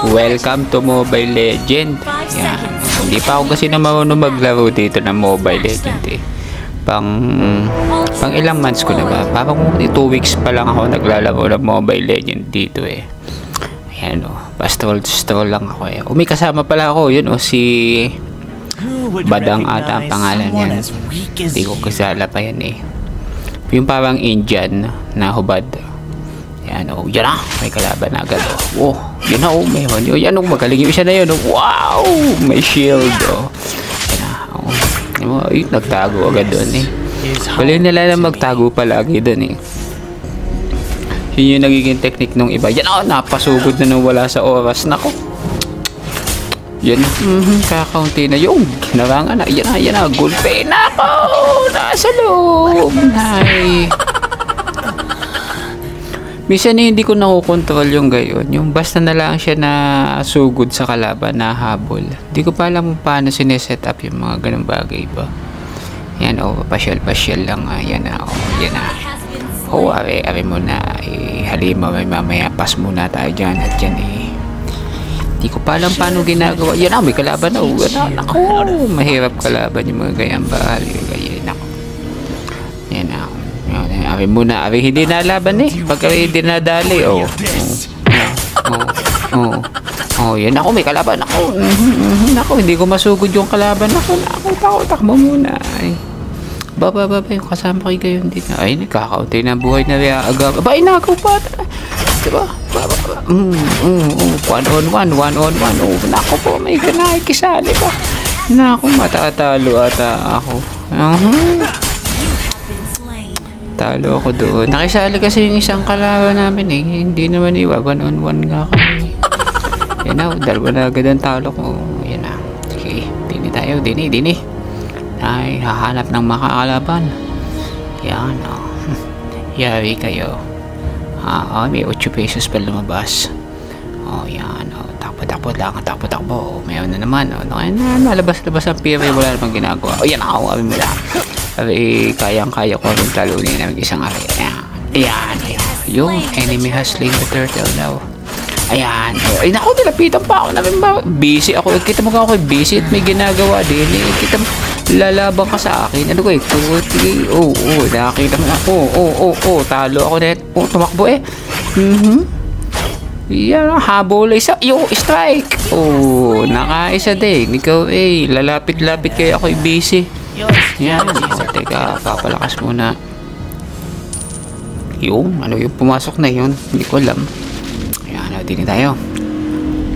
Welcome to Mobile Legend. Yan. Hindi pa ako kasi na marunong maglaro dito ng Mobile Legend eh. Pang ilang months ko na ba? Parang 2 weeks pa lang ako naglalaro ng Mobile Legend dito eh. Ayan o. Pa-stroll lang ako eh. May kasama pala ako. Yun o. Si Badang ata ang pangalan yan. Hindi ko kasala pa yan eh. Yung parang Indian na hubad. Yan o. Yan na. May kalaban na agad o. Oh. Yan na o. Mayroon. Yan o. Magaling yung isa na yun o. Wow. May shield o. Yan na o. Ay, nagtago agad doon eh. Galing nila na magtago palagi doon eh. Yun yung nagiging technique ng iba. Yan o. Napasugod na nung wala sa oras. Nako. Yan na. Kakaunti na yung ginarangan na. Yan na. Gulpe na ako. Nasa loob. Ay. Minsan hindi ko nakukontrol yung gayon. Yung basta na lang siya na sugod sa kalaban na habol. Hindi ko pa alam paano sineset up yung mga ganung bagay ba. Yan o. Pasyal lang. Yan na o. Yan na. O are mo na. Halima may mamaya. Pass muna tayo dyan at dyan eh. Hindi ko pa alam paano ginagawa. Yan na. May kalaban na o. Ako. Mahirap kalaban yung mga gayang bahal. Yan ako. Yan na. Ari muna, ari hindi nalaban eh. Pag ari hindi nadali, oh. Yan ako, may kalaban ako. Ako, hindi ko masugod yung kalaban ako. Takbo muna. Ay. Baba, yung kasama ko gayon din. Ay, nagkakaunti na buhay na rin agad. Aba, inagaw pa. Diba? Baba. 1 on 1. Oh, nako po, may ganay kisali pa. Nako, matatalo ata ako. Talo ako doon. Nakisali kasi yung isang kalaban namin eh. Hindi naman iwa. 1 on 1 nga kami. Yan na. Dalawa na agad ang talo ko. Yan na. Sige. Dini tayo. Dini. Ay, hahanap ng makakalaban. Yan o. Yari kayo. May 8 pesos pa lumabas. Yan o. Takbo lang. Takbo. Mayroon na naman. Nalabas-labas ang pira. Wala namang ginagawa. Yan ako. Kami mo lang. Kayang-kaya ko rin talunin ng isang area. Ayan. Yung enemy has slain the turtle now. Ayan. Ay, naku, nilapitan pa ako. Busy ako. Kita mo ka ako busy at may ginagawa din. Kita mo, lalabang ka sa akin. Ano ko eh? Nakakita mo na. Talo ako net. Tumakbo eh. Yan, habol. Strike. Nakaisa din. Ikaw lalapit-lapit kayo ako busy. Yan. Teka, papalakas muna. Ano yung pumasok na yun? Hindi ko alam. Ayan, din tayo.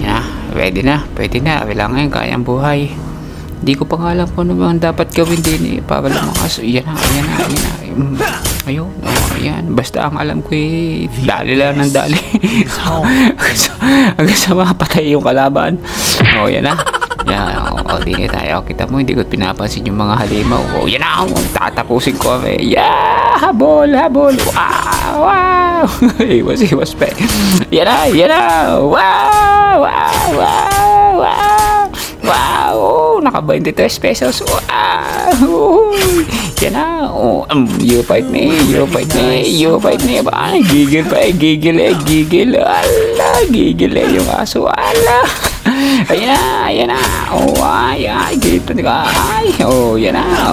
Yan, ready na. Pwede na. Kailangan kayang buhay. Hindi ko pa nga alam kung ano bang dapat gawin din eh. Para lumakas. Yan na. Ayun. Ayan. Basta ang alam ko eh. Dali lang ng dali. Hanggang sa mapatay yung kalaban. Yan na. Yan, dini tayo. Kita mo, hindi ko pinapansin yung mga halimaw. Yan na, tatapusin ko. Habol. Wow. Iwas pa. Yan na. Wow. Naka 23 pesos. Wow. Yan na. You fight me. Gigil pa eh. Gigil. Ala, gigil eh yung aso. Ala. Ayan na. Gito ka. Yan na.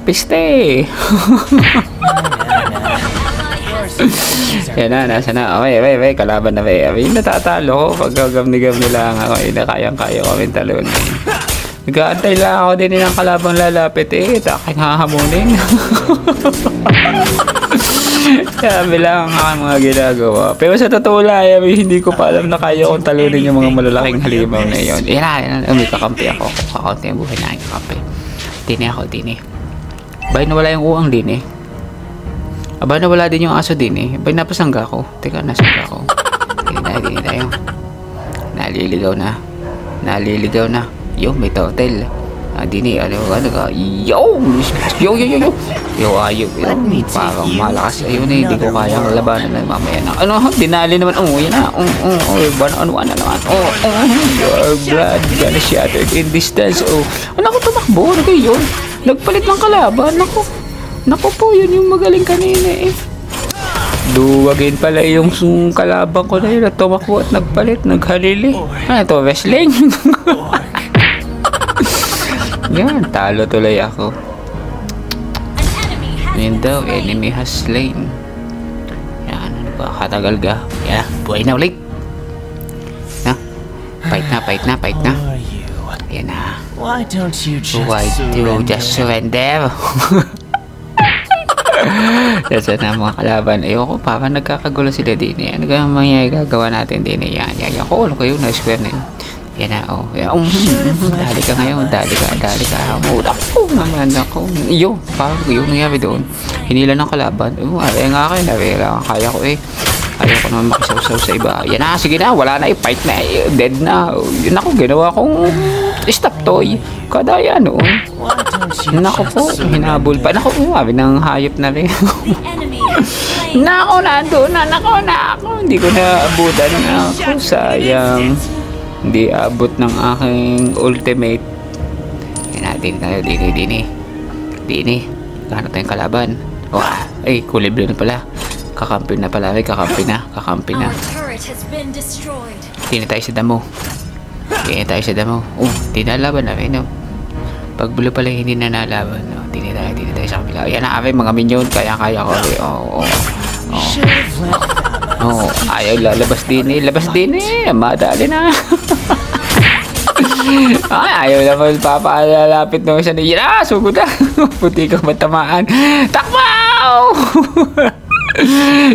Piste. Yan na, nasa na. Okay, kalaban na natatalo ko. Pag gagam-nigam nila ako, kayang-kaya ko rin talon. Nag-aantay lang ako din ng kalabang lalapit taking hahamunin. Sabi lang ang mga ginagawa. Pero sa totoo lang, hindi ko pa alam na kaya kong talunin yung mga malalaking halimaw na yun. Yan na. May kakampi ako. Kakaunti ang buhay na yung kakampi. Dini. Bay nawala yung uang din eh. Aba nawala din yung aso din eh. Bay napasangga ko. Teka, nasangga ko. Dini tayo. Naliligaw na. Yung may total. Dini, ka? Yo! Parang malakas. Ayun eh, hindi ko kayang labanan na mamaya na. Dinali naman. Yan na. One na naman. Your blood gonna shattered in distance. Ko tumakbo. Ano kayo yun? Nagpalit ng kalaban. Naku po, yun yung magaling kanina eh. Duwagin pala yung kalaban ko na yun at tumakbo at nagpalit, naghalili. Ano to, wrestling? Yan, talo tuloy ako. Yan daw, enemy has slain. Yan, ano ba, katagal ka? Yan, buhay na ulit. Na, fight na. Yan na. Why don't you just surrender? Kasi na mga kalaban, ayoko, parang nagkakagulo sila din eh. Ano kaya mangyayari gagawa natin din eh? Yan, ano kayo, na-square na yun. Yan na, oh. Dali ka ngayon, dali ka. Ako naman ako. Iyo, parang yung nangyari doon. Hinila ng kalaban. Aray nga akin, kaya ko eh. Ayaw ko naman makisawsaw sa iba. Yan na, sige na, wala na eh, fight na eh, dead na. Yun ako, ginawa kong stop toy. Kadaya noon. Nako po, hinabol pa. Nako po, sabi ng hayop na rin. Nako, nandun na, nako. Hindi ko na abutan na ako. Sayang. Hindi abot ng aking ultimate. Yan natin tayo, dini. Gano tayong kalaban? Ay, kuliblo na pala. Kakampi na. Dini tayo sa damo. Tinalaban na rin, no? Pag bulo pala hindi na nalaban, no? Dini tayo sa kabila. Yan na, mga minion. Kaya ko. Ayaw lalabas din eh. Madali na. Ayaw naman papalalapit ng isa na yun. Sugod na. Puti ka matamaan. Takbaw!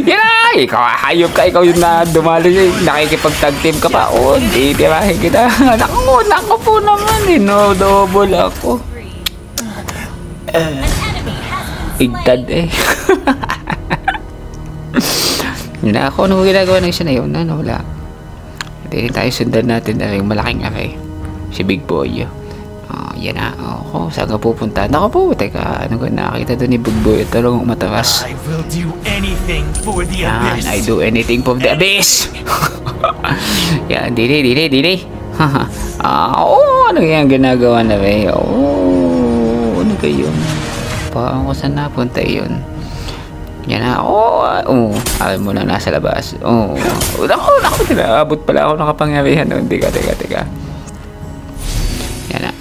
Yan na. Ikaw hayop ka. Ikaw yung na dumali. Nakikipag-tag team ka pa. Di tirahin kita. Naku po naman eh. No, double ako. Igtad eh. Na ako, ano ginagawa ng isa na yun? Wala. Hindi tayo sundan natin na yung malaking aray. Si Big Boy. Yan na. Saan ka pupunta? Naku po, teka. Ano ko nakakita doon ni Big Boy? Talagang mataras. I will do anything for the abyss. I do anything for the abyss. Yan, dili. Ano yan ginagawa na rin? Ano kayo? Paano ko saan napunta yun? Yan na, alam mo na nasa labas. Naku, tinabot pala ako nakapangyarihan. Teka. Yan na,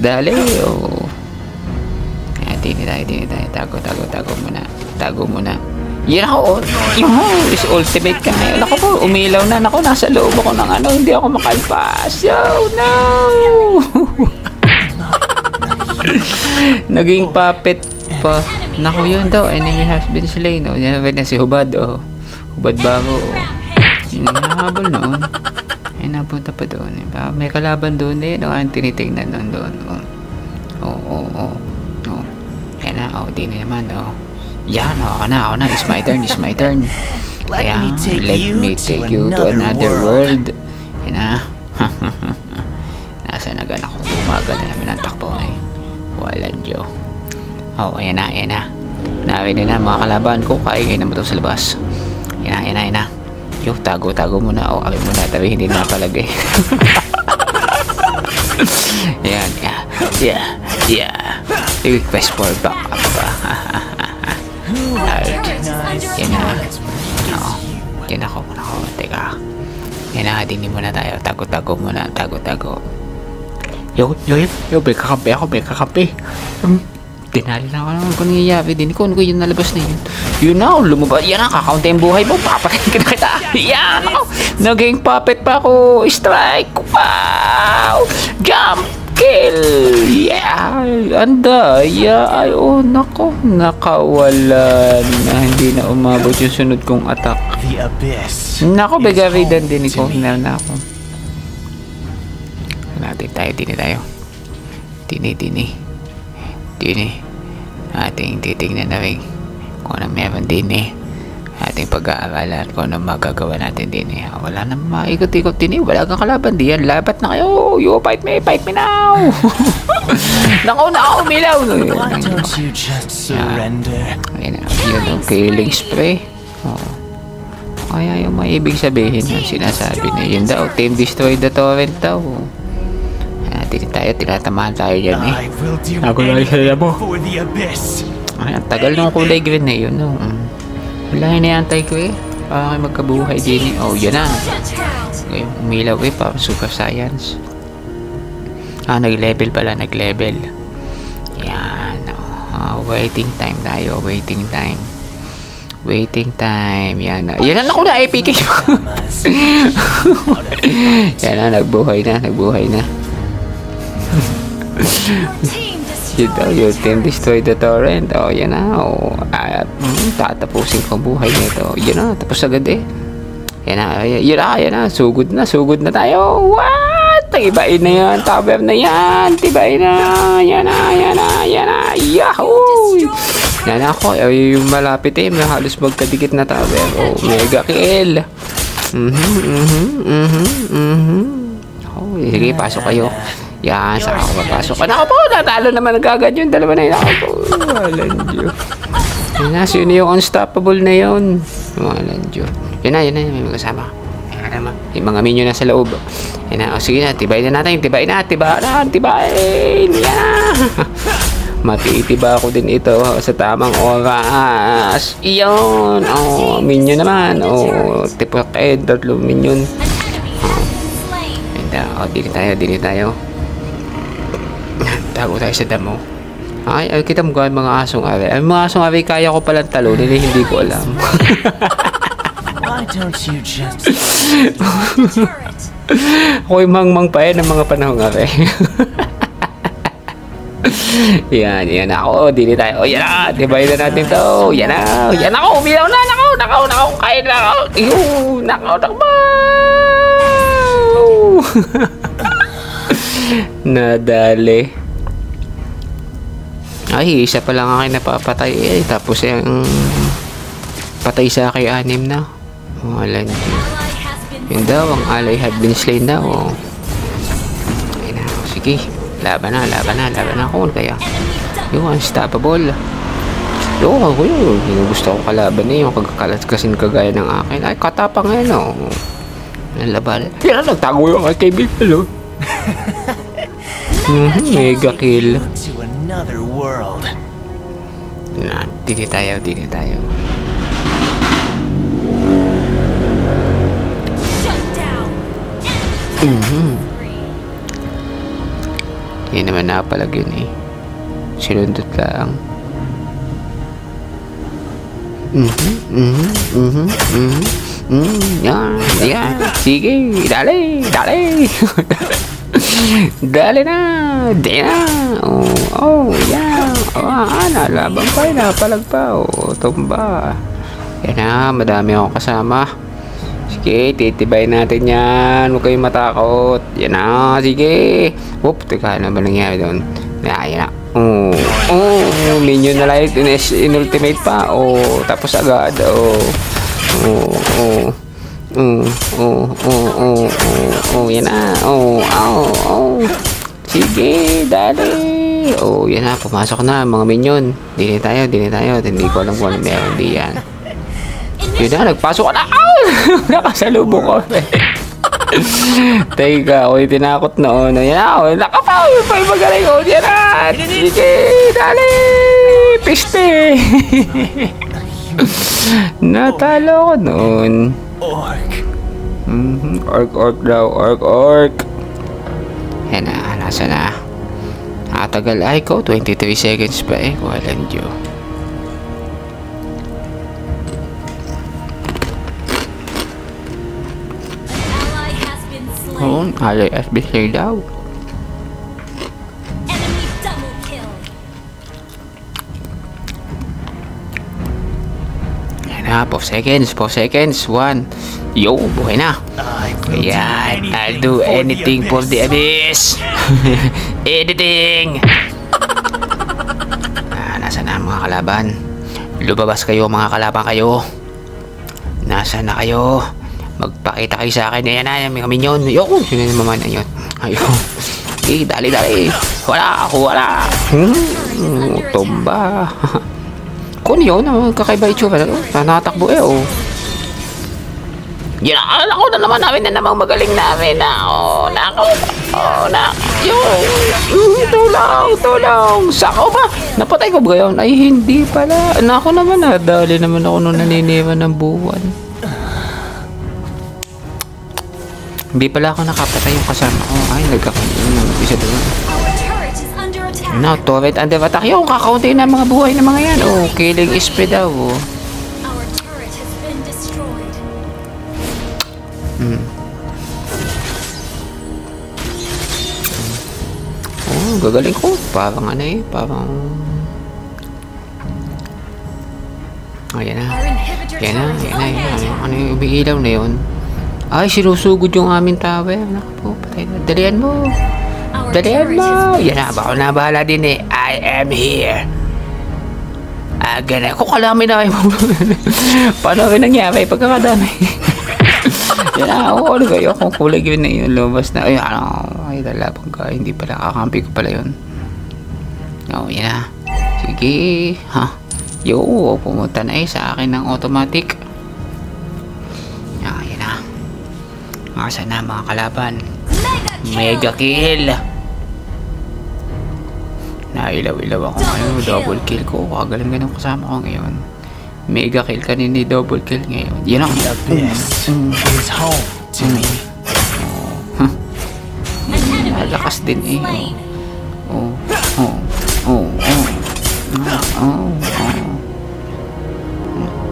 dali, Yan, dini tayo, tago muna. Yan ako, is ultimate ka ngayon. Naku po, umilaw na, nasa loob ako ng hindi ako makalpas. No! Naging puppet pa. Naku, yun daw, enemy has been slain. Yan na si Hubad, Hubad bago, hinahabol noon. Ay, napunta pa doon. May kalaban doon eh. Ang tinitignan doon. Yan na, di na naman, Yan, ako na. It's my turn. Kaya, let me take you to another world. Yan na. Nasa nagan ako. Umaga na namin ang takbo eh. Walang Diyo. Ayan na. Narinig na mga kalaban ko. Kaingay naman ito sa labas. Yan na. Yo, tago muna. Kami muna. Tabi hindi na palagay. Yan. Request for backup pa. Yan na. Yan ako. Teka. Yan na. Dini muna tayo. Tago muna. Yo, may kakampi. Tinali na ako naman kung nangyayari din ko. Ano ko yung nalabas na yun? Yun na, lumabas. Yan na, kakaunti yung buhay mo. Papakain ka na kita. Yan ako. Naging puppet pa ako. Strike. Wow. Jump. Kill. Yeah. Andaya. Ay, nako. Nakawala na. Hindi na umabot yung sunod kong attack. Nako, begaridan din ko. Na ako. Dini tayo. Dini. Ating titignan na rin kung ano meron din ating pag-aaralan kung ano magagawa natin din wala na maikot-ikot din wala kang kalaban diyan, labat na kayo. You fight me now. Naku, umilaw. Why don't you just surrender? Yun ang killing spray. Kaya yung maibig sabihin yung sinasabi na yun daw, team destroy the torrent daw. Tinatamaan tayo dyan Ako lang isa mo. Ay, ang tagal ng kulay green na yun. Wala, hinayantay ko eh. Para kayo magkabuhay din eh. Oh, yan na. Okay, umilaw eh pa. Super Science. Nag-level pala. Nag-level. Yan. Waiting time tayo. Waiting time. Waiting time. Yan na. Yan na ako na. APK. Yan na. Nagbuhay na. Nagbuhay na. Your team destroy the torrent. Oh, yan na. Oh, tatapusin ko ang buhay nito. Yan na. Tapos agad eh. Yan na. Yan na. Yan na. Sugod na. Sugod na tayo. What? Tibain na yan. Tower na yan. Tibain na. Yan na. Yan na. Yan na. Yahoo! Yan ako. Yung malapit eh. May halos magkadikit na tower. Oh, mega kill. Oh, sige. Pasok kayo. Yan, saka ako papasok. Ako po, natalo naman agad yun. Dalawa na yun ako po. Walang Diyo. Yan na, sino yung unstoppable na yun? Walang Diyo. Yan na, may magkasama. Yan naman. Yung mga minion na sa loob. Yan na, sige na, tibayin na natin. Tibayin na. Yan na. Matitiba ako din ito sa tamang oras. Iyon. Oh, minion naman. Oh, tipok tatlo minion. Oh, dili tayo. Tago tayo sa damo. Ay, kita mo gawin mga asong ari. Ay, mga asong ari, kaya ko palang talunin. Hindi ko alam. Why don't you just... Ako'y mangmang pa ng mga panahong ari. Yan ako. Dili tayo. Yan na. Dibayin na natin to. Yan na. Yan ako. Umilaw na. Nakaw. Kain na ako. Takbo. Nadali. Ay, isa pa lang akin napapatay eh. Tapos yung patay sa akin 6 na. Walang Diyo. Yun daw, ang ally had been slain daw. Oh. Ayun na. Sige. Laban na. Kung kaya. Yung unstoppable. Yung ako yun. Yung gusto kong kalaban eh. Yung kagakalat kasing kagaya ng akin. Ay, katapang ngayon oh. Nalaban. Yan na, nagtago yung kay Bill. Hello. Mega kill. To another world. Na, dili tayo. Yan naman napalag yun eh. Sinundot lang. Yan. Sige, dali. Dali na. Oh, yan. Nalaban pa, napalag pa. Oh, tumba. Yan na, madami akong kasama. Sige, titibayin natin yan. Huwag kayong matakot. Yan na, sige. Whoop, teka, ano ba nangyari doon? Yan na. Minion na light. In-ultimate pa. Oh, tapos agad. Yan na. Sige, dali. Yan na, pumasok na mga minion. Dili tayo. Hindi ko alam kung ano meron diyan. Yun na, nagpasok ka na. Nakasalubong ko. Teka, ako'y tinakot noon. Yan na, nakapaw. Yung magaling ko. Yan na. Sige, dali. Piste. Natalo ko noon. Orc daw. Orc. Yan na, nasa na. Tagal ay ko. 23 seconds pa eh. Walang Diyo. Ally has been slain daw. Yan na, 4 seconds. 1. Yo, buhay na. Ayan, I'll do anything for the abyss. Editing. Nasaan na mga kalaban? Lumabas kayo mga kalaban kayo. Nasaan na kayo? Magpakita kayo sa akin. Ayan na, mga minion. Yun, sino naman na yun? Ayun. Okay, dali. Wala. Tumba. Kung yun, kakaiba itsura. Nakatakbo eh, oh. Yan, ako na naman namin na namang magaling namin na. Tulong. Sako ba? Napatay ko ba yun? Ay, hindi pala. Nako naman, nadali naman ako nung naniniwan ng buwan. Hindi pala ako nakapatay yung kasama ko. Ay, nagkakaroon ng isa doon. Now, turret under attack. Yung kakaunti na mga buhay ng mga yan. Oh, killing spree daw. Oh. Oh, gagaling ko. Parang ano eh. Parang... Oh, yan na. Yan na. Ano yung umiilaw na yun? Ay, sinusugod yung aming tower. Naku po, patay na. Dalian mo. Yan na, baka na bahala din eh. I am here. Ganun. Kung kalami na kayo. Paano rin nangyari? Pagkakadami. Yan na, ano kayo? Kung kulag yun na yun, lumabas na. Ay, dalabang ka. Hindi pala, kakampi ko pala yun. Yan na. Sige. Pumunta na sa akin ng automatic. Yan na. Masa na mga kalaban. Mega kill. Nailaw-ilaw ako ngayon. Double kill ko. Kagaling ganun kasama ko ngayon. Mega kill kanina, double kill ngayon. Yan ang This is home to me. Lakas din eh.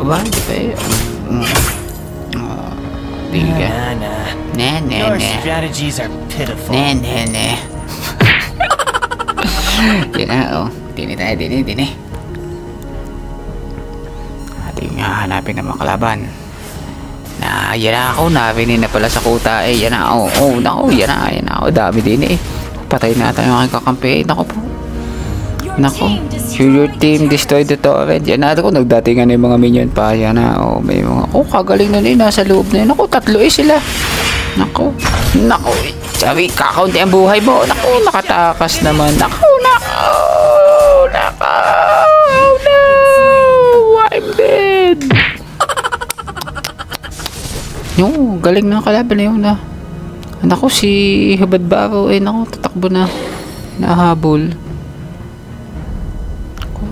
Ba, hindi pa eh. Your strategies are pitiful. Yan na, Dini tayo. Ating hanapin ng mga kalaban. Yan na ako. Nabinin na pala sa kuta eh. Yan na, naku, yan na. Dami din eh. Patay natin yung aking kakampi. Naku po. Your team destroyed the turret. Yan na ako. Nagdatingan na yung mga minion pa. Yan na, may mga, kagaling na rin. Nasa loob na yun. Naku, 3 sila. Naku. Sabi, kakaunti ang buhay mo. Naku, nakatakas naman. Naku. I'm dead. Yung galing na kalaban na yun na. Naku, si Hubad Baro naku, tatakbo na. Nahabol.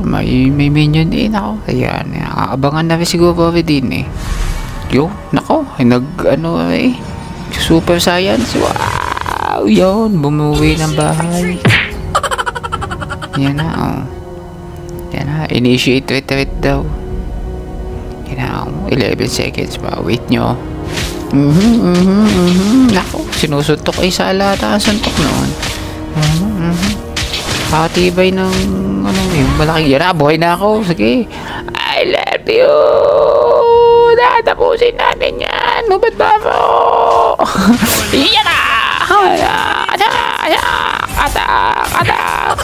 May minion naku. Ayan, nakakabangan na rin siguro din naku, super science. Wow, yun, bumuwi ng bahay. Yan na, initiate retreat daw. Yan na, 11 seconds pa. Wait nyo. Naku, sinusuntok sa alata ang suntok noon. Pakatibay ng yung malaking yan na, buhay na ako. Sige, I love you. Natapusin natin yan. Hubad Baro. Yan na. Atak.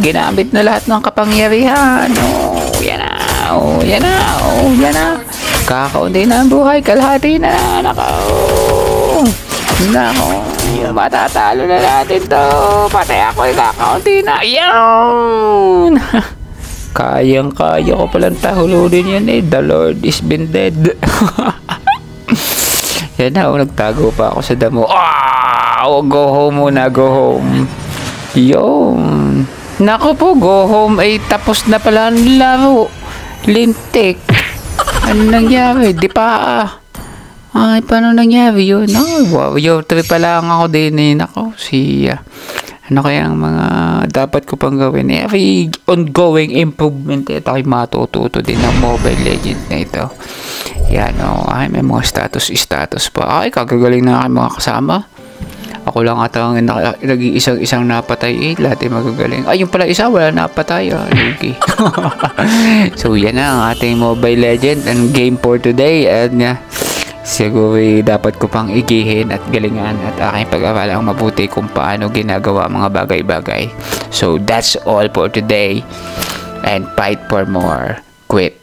Ginamit na lahat ng kapangyarihan. Yan na. Kakaunti na ang buhay. Kalahati na. Nako. Matatalo na natin to. Patay ako kakaunti na. Yan. Kayang-kaya ko palang tahulunin yan The Lord is been dead. Yan na, nagtago pa ako sa damo. Go home muna, go home. Yun. Naku po, go home tapos na pala ang laro. Lintik. Ano nangyari? Di pa Ay, paano nangyari yun? Wow, trip pa lang ako din Naku, ano kaya ang mga dapat ko pang gawin? Every ongoing improvement ito ay matututo din ng Mobile Legends na ito. Yan ay may mga status pa. Ay, kagagaling na aking mga kasama. Ako lang ata ang nag-iisang napatay lahat ay magagaling. Ay, yung pala isa wala napatay. Lugi. So, yan na ang ating Mobile Legends and game for today. And siguro dapat ko pang igihin at galingan at aking pag-aralang mabuti kung paano ginagawa mga bagay-bagay. So, that's all for today. And fight for more. Quit.